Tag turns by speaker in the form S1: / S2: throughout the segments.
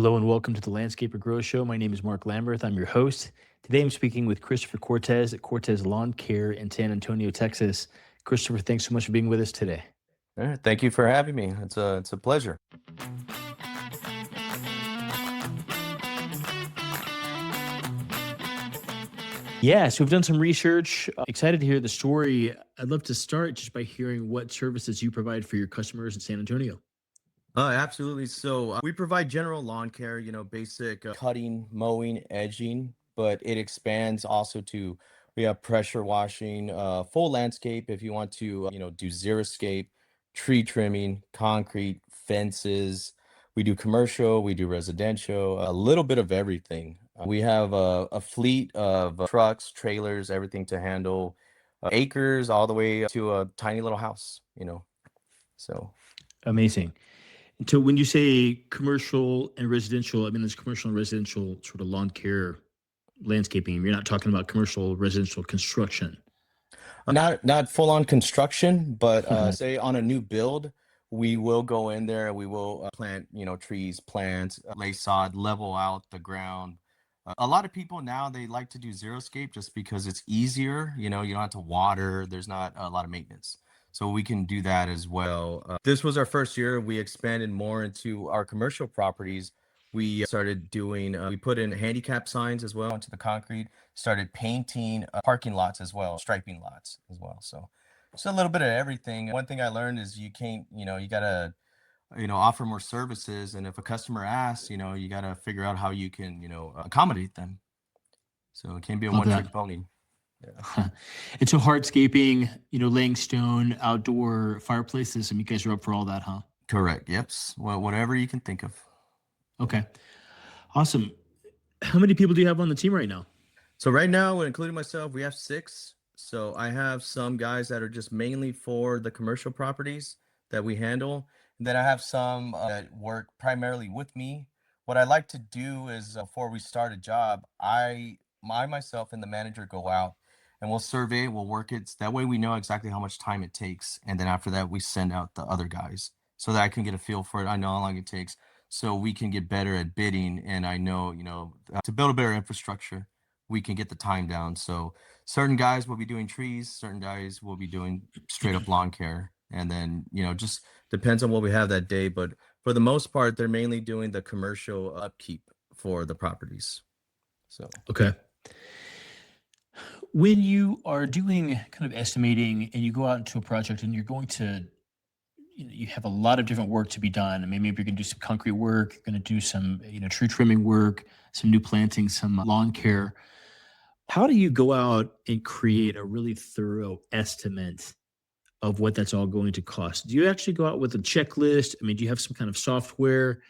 S1: Hello and welcome to the Landscaper Grow Show. My name is Mark Lamberth. I'm your host. Today I'm speaking with Christopher Cortez at Cortez Lawn Care in San Antonio, Texas. Christopher, thanks so much for being with us today.
S2: All right, thank you for having me. It's a pleasure.
S1: Yeah, so we've done some research. Excited to hear the story. I'd love to start just by hearing what services you provide for your customers in San Antonio.
S2: Absolutely. So we provide general lawn care, basic cutting, mowing, edging, but it expands also to we have pressure washing, full landscape if you want to, do xeriscape, tree trimming, concrete, fences. We do commercial, we do residential, a little bit of everything. We have a fleet of trucks, trailers, everything to handle acres all the way to a tiny little house. So.
S1: Amazing. And so when you say commercial and residential, I mean, there's commercial and residential sort of lawn care landscaping. You're not talking about commercial residential construction.
S2: Not full on construction, but
S1: Mhm.
S2: say on a new build, we will go in there and we will plant, trees, plants, lay sod, level out the ground. A lot of people now they like to do xeriscape just because it's easier. You don't have to water. There's not a lot of maintenance, so we can do that as well. This was our first year. We expanded more into our commercial properties. We started doing. We put in handicap signs as well onto the concrete, started painting parking lots as well, striping lots as well. So just a little bit of everything. One thing I learned is you can't, you gotta, offer more services. And if a customer asks, you gotta figure out how you can, accommodate them. So it can't be a
S1: Love
S2: one
S1: that.
S2: trick pony. Yeah.
S1: And so hardscaping, laying stone, outdoor fireplaces. I mean, you guys are up for all that, huh?
S2: Correct. Yep. Well, whatever you can think of.
S1: Okay. Awesome. How many people do you have on the team right now?
S2: So right now, including myself, we have six. So I have some guys that are just mainly for the commercial properties that we handle. And then I have some that work primarily with me. What I like to do is before we start a job, I myself and the manager go out and we'll survey, we'll work it. That way we know exactly how much time it takes. And then after that, we send out the other guys so that I can get a feel for it. I know how long it takes so we can get better at bidding. And I know, to build a better infrastructure we can get the time down. So certain guys will be doing trees, certain guys will be doing straight up lawn care. And then, just depends on what we have that day. But for the most part, they're mainly doing the commercial upkeep for the properties. So,
S1: Okay. When you are doing kind of estimating and you go out into a project and you're going to, you have a lot of different work to be done. I mean, maybe you're going to do some concrete work, you're going to do some, tree trimming work, some new planting, some lawn care. How do you go out and create a really thorough estimate of what that's all going to cost? Do you actually go out with a checklist? I mean, do you have some kind of software?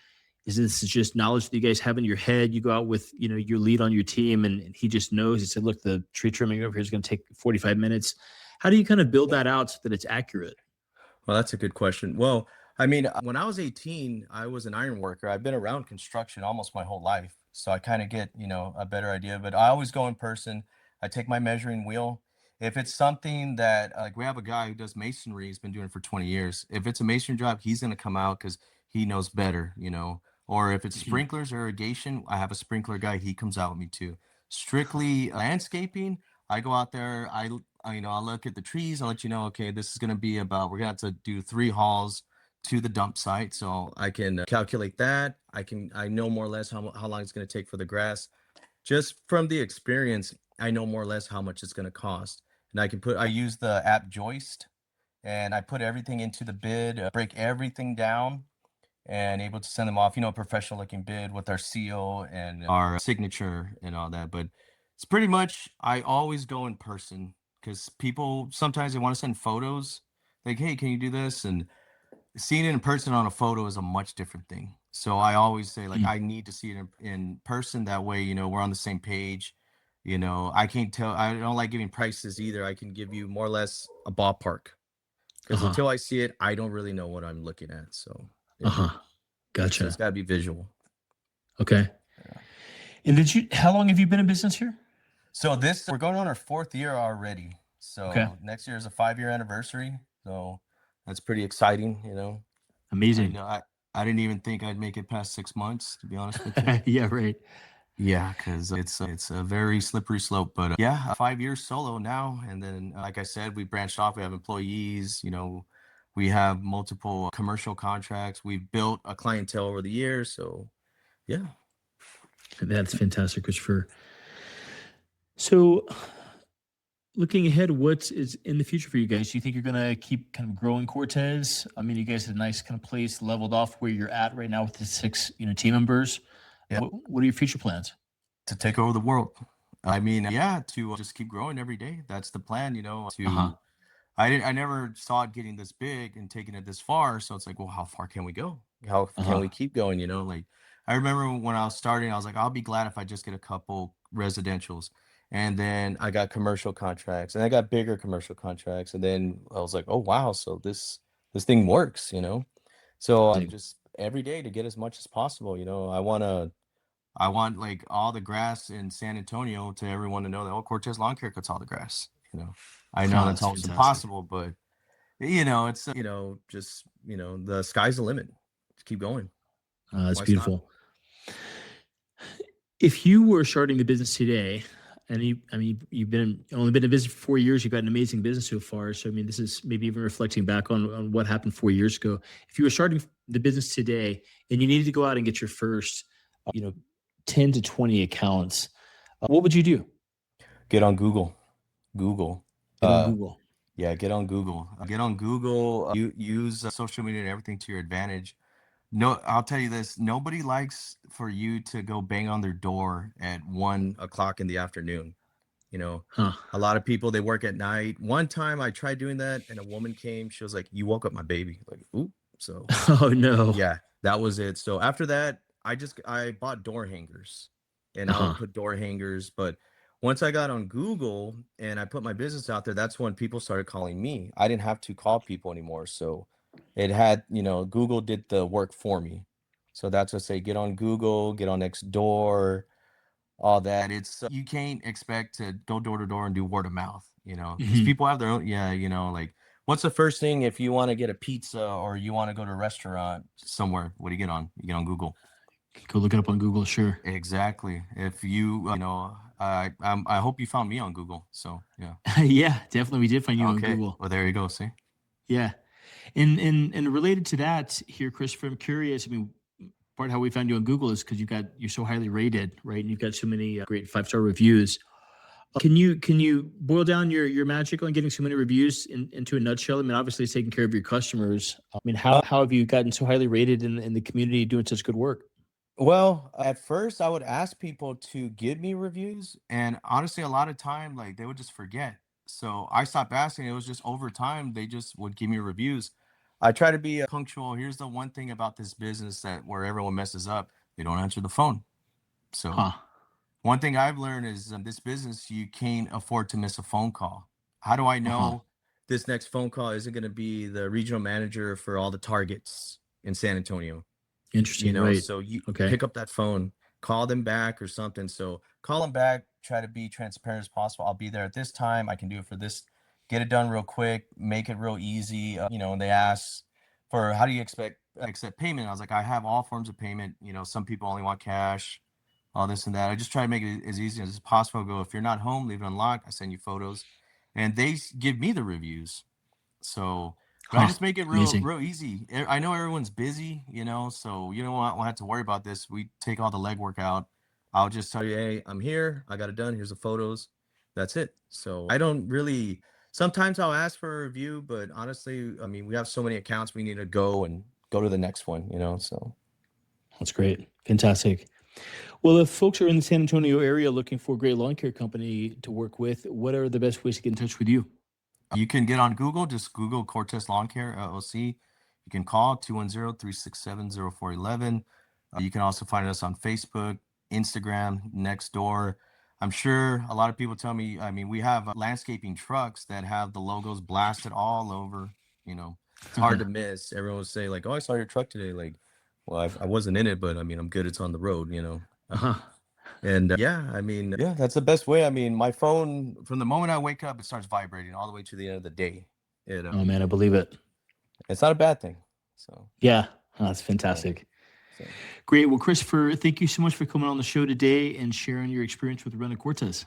S1: Is this just knowledge that you guys have in your head? You go out with, your lead on your team and he just knows. He said, look, the tree trimming over here is going to take 45 minutes. How do you kind of build that out so that it's accurate?
S2: well, that's a good question. Well, I mean, when I was 18, I was an iron worker. I've been around construction almost my whole life. So I kind of get, a better idea, but I always go in person. I take my measuring wheel. If it's something that, like, we have a guy who does masonry, he's been doing it for 20 years. If it's a masonry job, he's going to come out because he knows better. Or if it's
S1: Mhm.
S2: sprinklers or irrigation, I have a sprinkler guy. He comes out with me too. Strictly landscaping, I go out there. I'll look at the trees. I'll let you know, okay, this is going to be about, we're going to have to do 3 hauls to the dump site. So I can calculate that. I know more or less how long it's going to take for the grass. Just from the experience, I know more or less how much it's going to cost. And I use the app Joist and I put everything into the bid, break everything down and able to send them off, professional looking bid with our seal and our signature and all that. But it's pretty much, I always go in person because people sometimes they want to send photos like, hey, can you do this? And seeing it in person on a photo is a much different thing. So I always say, like,
S1: Mm.
S2: I need to see it in person. That way, we're on the same page. I can't tell, I don't like giving prices either. I can give you more or less a ballpark because
S1: Uh-huh.
S2: until I see it, I don't really know what I'm looking at. So, yeah.
S1: Uh-huh.
S2: So it's
S1: Gotcha.
S2: got to be visual.
S1: Okay.
S2: Yeah.
S1: And how long have you been in business here?
S2: So we're going on our 4th year already.
S1: Okay.
S2: So next year is a 5-year anniversary. So that's pretty exciting. I
S1: Amazing.
S2: know I didn't even think I'd make it past 6 months, to be honest with you.
S1: Yeah, right.
S2: Yeah, because it's a very slippery slope. But yeah, 5 years solo now, and then like I said, we branched off. We have employees. We have multiple commercial contracts. We've built a clientele over the years. So yeah.
S1: That's fantastic, Christopher. So, looking ahead, what is in the future for you guys? Do you think you're going to keep kind of growing Cortez? I mean, you guys had a nice kind of place leveled off where you're at right now with the six, team members.
S2: Yeah.
S1: What are your future plans?
S2: To take over the world. I mean, yeah, to just keep growing every day. That's the plan,
S1: Uh huh.
S2: I never saw it getting this big and taking it this far. So it's like, well, how far can we go? How
S1: Uh
S2: can
S1: huh.
S2: we keep going? Like I remember when I was starting, I was like, I'll be glad if I just get a couple residentials. And then I got commercial contracts and I got bigger commercial contracts. And then I was like, oh wow, so this thing works. So I'm just every day to get as much as possible. I want like all the grass in San Antonio to everyone to know that Cortez Lawn Care cuts all the grass. I know
S1: Oh,
S2: that's
S1: that's
S2: almost
S1: fantastic.
S2: impossible, but it's just the sky's the limit. Just keep going.
S1: That's
S2: Why stop?
S1: beautiful. If you were starting the business today, and you've only been in business for 4 years, you've got an amazing business so far. So I mean, this is maybe even reflecting back on what happened 4 years ago. If you were starting the business today and you needed to go out and get your first, you know, 10 to 20 accounts, what would you do?
S2: Get on Google. Google.
S1: Get on
S2: Uh,
S1: Google.
S2: yeah, get on Google. Get on Google. You use social media and everything to your advantage. No, I'll tell you this. Nobody likes for you to go bang on their door at 1 o'clock in the afternoon. You know,
S1: Huh.
S2: a lot of people, they work at night. One time I tried doing that and a woman came, she was like, "You woke up my baby." Like, "Ooh." So
S1: Oh no.
S2: yeah, that was it. So after that, I bought door hangers and I would
S1: Uh-huh.
S2: put door hangers. But once I got on Google and I put my business out there, that's when people started calling me. I didn't have to call people anymore. So it had, Google did the work for me. So that's what I say, get on Google, get on Nextdoor, all that. It's you can't expect to go door to door and do word of mouth, because
S1: Mhm.
S2: people have their own. Yeah, like what's the first thing if you want to get a pizza or you want to go to a restaurant somewhere? What do you get on? You get on Google.
S1: Go look it up on Google. Sure.
S2: Exactly. If I hope you found me on Google. So yeah.
S1: Yeah, definitely. We did find you on
S2: Okay.
S1: Google.
S2: Well, there you go. See.
S1: Yeah. And related to that here, Christopher, I'm curious. I mean, part of how we found you on Google is because you're so highly rated, right? And you've got so many great 5-star reviews. Can you boil down your magic on getting so many reviews into a nutshell? I mean, obviously, it's taking care of your customers. I mean, how have you gotten so highly rated in the community doing such good work?
S2: Well, at first I would ask people to give me reviews, and honestly, a lot of time, like they would just forget. So I stopped asking. It was just over time, they just would give me reviews. I try to be punctual. Here's the one thing about this business that where everyone messes up, they don't answer the phone. So
S1: Huh?
S2: one thing I've learned is this business, you can't afford to miss a phone call. How do I
S1: Uh huh.
S2: know this next phone call isn't going to be the regional manager for all the targets in San Antonio?
S1: Interesting. Right.
S2: So you
S1: Okay.
S2: pick up that phone, call them back or something. So call them back, try to be transparent as possible. I'll be there at this time. I can do it for this, get it done real quick, make it real easy. And they ask for how do you accept payment? I was like, I have all forms of payment. Some people only want cash, all this and that. I just try to make it as easy as possible. I go, if you're not home, leave it unlocked. I send you photos and they give me the reviews. So, but I
S1: Huh?
S2: just make it real,
S1: Amazing.
S2: real easy. I know everyone's busy, so you don't have to worry about this. We take all the legwork out. I'll just tell you, hey, I'm here. I got it done. Here's the photos. That's it. So I don't really. Sometimes I'll ask for a review, but honestly, I mean, we have so many accounts. We need to go to the next one. So
S1: That's great. Fantastic. Well, if folks are in the San Antonio area looking for a great lawn care company to work with, what are the best ways to get in touch with you?
S2: you can get on Google. Just Google Cortez Lawn Care LLC. You can call 210-367-0411. You can also find us on Facebook, Instagram, Nextdoor. I'm sure a lot of people tell me, I mean, we have landscaping trucks that have the logos blasted all over. It's hard to miss. Everyone will say, like, oh, I saw your truck today. Like, well, I wasn't in it, but I mean, I'm good. It's on the road.
S1: Uh-huh.
S2: And yeah, I mean, yeah, that's the best way. I mean, my phone, from the moment I wake up, it starts vibrating all the way to the end of the day.
S1: Oh man, I believe it.
S2: It's not a bad thing. So
S1: Yeah. Oh, that's fantastic.
S2: So,
S1: Great. Well, Christopher, thank you so much for coming on the show today and sharing your experience with running Cortez.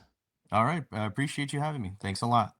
S2: all right. I appreciate you having me. Thanks a lot.